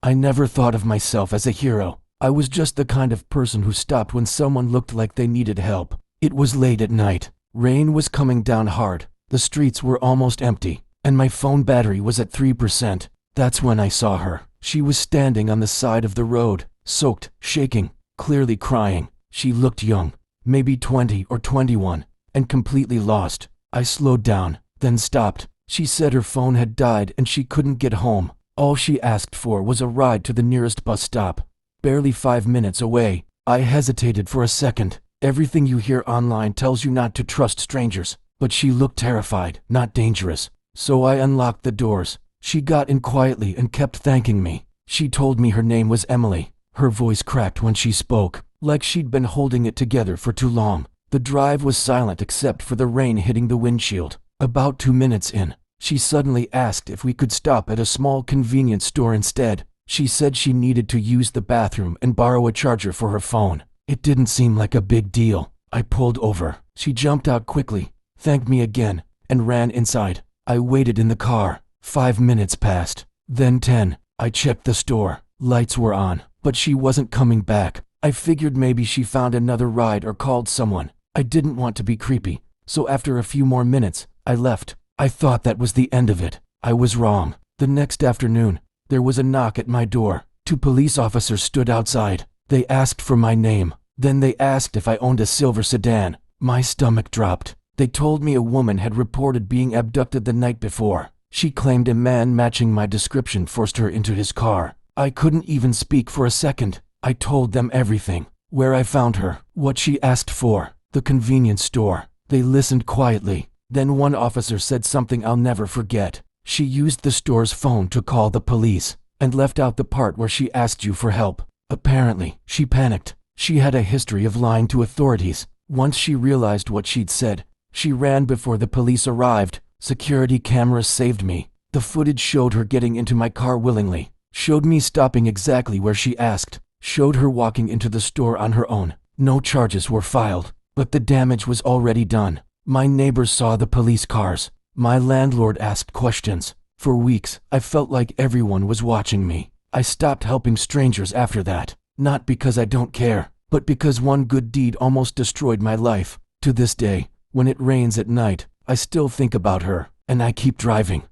I never thought of myself as a hero. I was just the kind of person who stopped when someone looked like they needed help. It was late at night. Rain was coming down hard. The streets were almost empty, and my phone battery was at 3%. That's when I saw her. She was standing on the side of the road, soaked, shaking, clearly crying. She looked young, maybe 20 or 21, and completely lost. I slowed down, then stopped. She said her phone had died and she couldn't get home. All she asked for was a ride to the nearest bus stop, barely 5 minutes away. I hesitated for a second. Everything you hear online tells you not to trust strangers, but she looked terrified, not dangerous. So I unlocked the doors. She got in quietly and kept thanking me. She told me her name was Emily. Her voice cracked when she spoke, like she'd been holding it together for too long. The drive was silent except for the rain hitting the windshield. About 2 minutes in, she suddenly asked if we could stop at a small convenience store instead. She said she needed to use the bathroom and borrow a charger for her phone. It didn't seem like a big deal. I pulled over. She jumped out quickly, thanked me again, and ran inside. I waited in the car. 5 minutes passed, then 10. I checked the store. Lights were on, but she wasn't coming back. I figured maybe she found another ride or called someone. I didn't want to be creepy, so after a few more minutes, I left. I thought that was the end of it. I was wrong. The next afternoon, there was a knock at my door. 2 police officers stood outside. They asked for my name. Then they asked if I owned a silver sedan. My stomach dropped. They told me a woman had reported being abducted the night before. She claimed a man matching my description forced her into his car. I couldn't even speak for a second. I told them everything. Where I found her, what she asked for, the convenience store. They listened quietly. Then one officer said something I'll never forget. She used the store's phone to call the police, and left out the part where she asked you for help. Apparently, she panicked. She had a history of lying to authorities. Once she realized what she'd said, she ran before the police arrived. Security cameras saved me. The footage showed her getting into my car willingly, showed me stopping exactly where she asked, showed her walking into the store on her own. No charges were filed, but the damage was already done. My neighbors saw the police cars. My landlord asked questions. For weeks, I felt like everyone was watching me. I stopped helping strangers after that, not because I don't care, but because one good deed almost destroyed my life. To this day, when it rains at night, I still think about her, and I keep driving.